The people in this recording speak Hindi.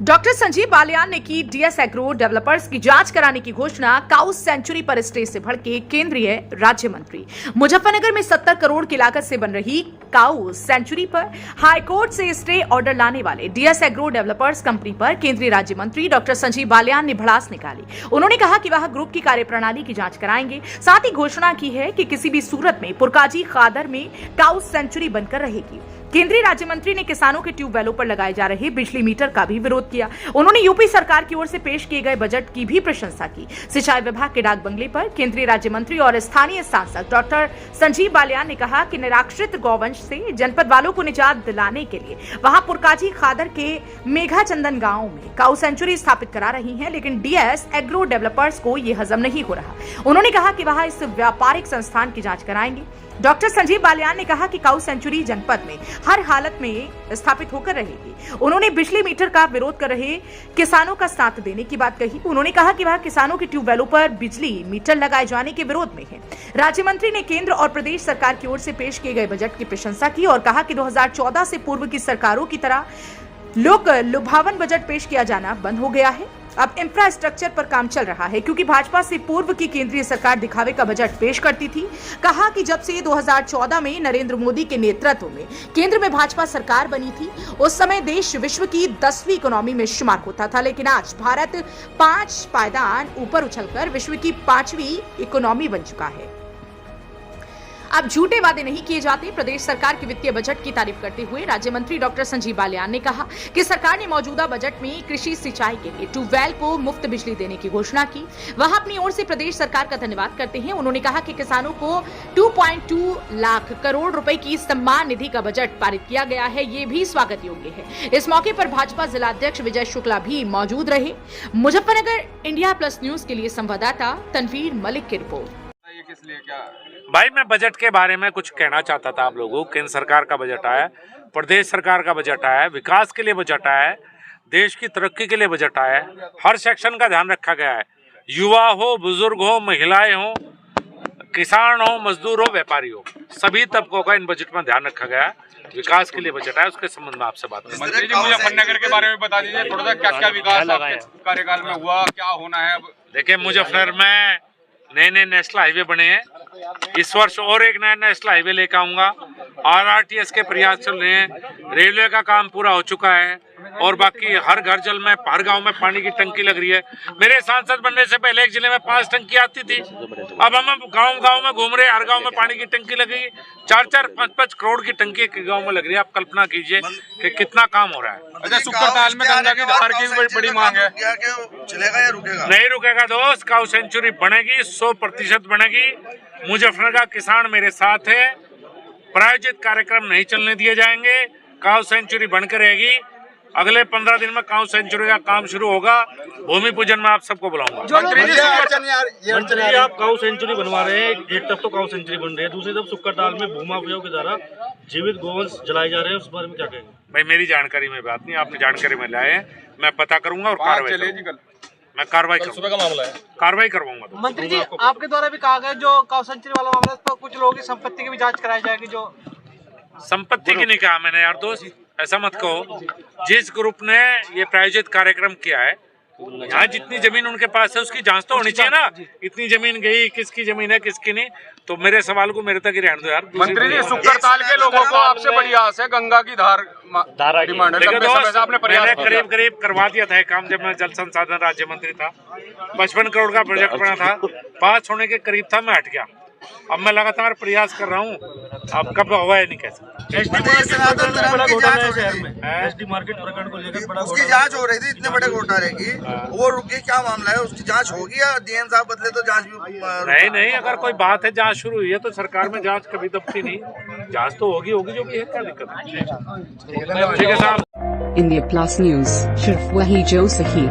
डॉक्टर संजीव बालियान ने की डीएस एग्रो डेवलपर्स की जांच कराने की घोषणा। काउ सेंचुरी पर स्टे से भड़के केंद्रीय राज्य मंत्री। मुजफ्फरनगर में 70 करोड़ की लागत से बन रही काउ सेंचुरी पर हाईकोर्ट से स्टे ऑर्डर लाने वाले डीएस एग्रो डेवलपर्स कंपनी पर केंद्रीय राज्य मंत्री डॉक्टर संजीव बालियान ने भड़ास निकाली। उन्होंने कहा कि वह ग्रुप की कार्यप्रणाली की जांच कराएंगे। साथ ही घोषणा की है कि किसी भी सूरत में पुरकाजी खादर में काउ सेंचुरी बनकर रहेगी। केंद्रीय राज्य मंत्री ने किसानों के ट्यूबवेलों पर लगाए जा रहे बिजली मीटर का भी विरोध किया। उन्होंने यूपी सरकार की ओर से पेश किए गए बजट की भी प्रशंसा की। सिंचाई विभाग के डाक बंगले पर केंद्रीय राज्य मंत्री और स्थानीय सांसद डॉक्टर संजीव बालियान ने कहा कि निराश्रित गौवंश से जनपद वालों को निजात दिलाने के लिए वहां पुरकाजी खादर के मेघाचंदन गांव में काउ सेंचुरी स्थापित करा रही हैं, लेकिन डीएस एग्रो डेवलपर्स को यह हजम नहीं हो रहा। उन्होंने कहा कि वह इस व्यापारिक संस्थान की जांच कराएंगे। डॉक्टर संजीव बालियान ने कहा कि काउ सेंचुरी जनपद में हर हालत में स्थापित होकर रहेगी। उन्होंने बिजली मीटर का विरोध कर रहे किसानों का साथ देने की बात कही। उन्होंने कहा कि वह किसानों के ट्यूबवेलों पर बिजली मीटर लगाए जाने के विरोध में है। राज्य मंत्री ने केंद्र और प्रदेश सरकार की ओर से पेश किए गए बजट की प्रशंसा की और कहा कि 2014 से पूर्व की सरकारों की तरह लोक लुभावन बजट पेश किया जाना बंद हो गया है। अब इंफ्रास्ट्रक्चर पर काम चल रहा है, क्योंकि भाजपा से पूर्व की केंद्रीय सरकार दिखावे का बजट पेश करती थी। कहा कि जब से 2014 में नरेंद्र मोदी के नेतृत्व में केंद्र में भाजपा सरकार बनी थी, उस समय देश विश्व की 10वीं इकोनॉमी में शुमार होता था, लेकिन आज भारत 5 पायदान ऊपर उछलकर विश्व की 5वीं इकोनॉमी बन चुका है। अब झूठे वादे नहीं किए जाते। प्रदेश सरकार के वित्तीय बजट की तारीफ करते हुए राज्य मंत्री डॉक्टर संजीव बालियान ने कहा कि सरकार ने मौजूदा बजट में कृषि सिंचाई के लिए ट्यूबवेल को मुफ्त बिजली देने की घोषणा की। वह अपनी ओर से प्रदेश सरकार का धन्यवाद करते हैं। उन्होंने कहा कि किसानों को 2.2 लाख करोड़ रुपए की सम्मान निधि का बजट पारित किया गया है, ये भी स्वागत योग्य है। इस मौके पर भाजपा जिलाध्यक्ष विजय शुक्ला भी मौजूद रहे। मुजफ्फरनगर इंडिया प्लस न्यूज के लिए संवाददाता तनवीर मलिक की रिपोर्ट। किस लिए क्या भाई, मैं बजट के बारे में कुछ कहना चाहता था आप लोगों को। केंद्र सरकार का बजट आया, प्रदेश सरकार का बजट आया, विकास के लिए बजट आया, देश की तरक्की के लिए बजट आया। हर सेक्शन का ध्यान रखा गया है। युवा हो, बुजुर्ग हो, महिलाएं हो, किसान हो, मजदूर हो, व्यापारी हो, सभी तबकों का इन बजट में ध्यान रखा गया है। विकास के लिए बजट आया, उसके संबंध में आपसे बात करें। मंत्री जी, मुजफ्फरनगर के बारे में बता दीजिए थोड़ा सा, क्या क्या विकास आपके कार्यकाल में हुआ, क्या होना है। देखिए, मुजफ्फरनगर में नए नए नेशनल हाईवे बने हैं। इस वर्ष और एक नया नेशनल हाईवे लेकर आऊंगा। आरआरटीएस के प्रयास चल रहे हैं। रेलवे का काम पूरा हो चुका है और बाकी हर घर जल में, हर गांव में पानी की टंकी लग रही है। मेरे सांसद बनने से पहले एक जिले में 5 टंकी आती थी। अब हम गांव में घूम रहे, हर गांव में पानी की टंकी लगी। 4-4, 5-5 करोड़ की टंकी एक गांव में लग रही है। आप कल्पना कीजिए कि कितना काम हो रहा है। अच्छा, सुक्करताल में गंगा की धार की बड़ी मांग है, चलेगा या रुकेगा? नहीं रुकेगा दोस्त। काउ सेंचुरी बनेगी, 100% बनेगी। मुजफ्फरनगर का किसान मेरे साथ है। प्रायोजित कार्यक्रम नहीं चलने दिए जाएंगे। काउ सेंचुरी बनकर रहेगी। अगले 15 दिन में काउ सेंचुरी का काम शुरू होगा। भूमि पूजन में आप सबको बुलाऊंगा। मंत्री जी, आप काउ सेंचुरी बनवा रहे हैं। एक तरफ तो काउ सेंचुरी बन रही है, दूसरी तरफ सुक्करताल में भूमा उपयोग के द्वारा जीवित गोवंश जलाए जा रहे हैं, उस बारे में क्या कहेंगे? भाई, मेरी जानकारी में बात नहीं, आपने जानकारी में लाए हैं। मैं पता करूंगा और कार्रवाई करूंगा। मैं कार्रवाई करूंगा, कार्रवाई करवाऊंगा। मंत्री जी, आपके द्वारा भी कहा गया जो काउ सेंचुरी वाला मामला, तो कुछ लोगों की संपत्ति की भी जांच कराई जाएगी। जो संपत्ति की नहीं कहा मैंने यार दोस्त, ऐसा मत कहो। जिस ग्रुप ने ये प्रायोजित कार्यक्रम किया है, यहाँ जितनी जमीन उनके पास है उसकी जांच तो होनी चाहिए ना। इतनी जमीन गई, किसकी जमीन है किसकी नहीं, तो मेरे सवाल को मेरे तक ही रहने दो यार। मंत्री जी, सुक्करताल के लोगों को आपसे बड़ी आस है, गंगा की धार डिमांड है। मैंने करीब करवा दिया था काम जब मैं जल संसाधन राज्य मंत्री था। 55 करोड़ का प्रोजेक्ट बना था, पास होने के करीब था, मैं हट गया। अब मैं लगातार प्रयास कर रहा हूँ। अब कब हुआ है नहीं कह सकता। एसडी मार्केट प्रकरण को लेकर बड़ा उसकी जांच हो रही थी, इतने बड़े घोटाले की, वो रुकी, क्या मामला है? उसकी जांच होगी या डीएम साहब बदले तो जांच भी? नहीं, अगर कोई बात है, जांच शुरू हुई है तो सरकार में जांच कभी दबती नहीं। जांच तो होगी जो भी है, क्या दिक्कत है। ठीक है साहब। इंडिया प्लस न्यूज, सिर्फ वही जो सही।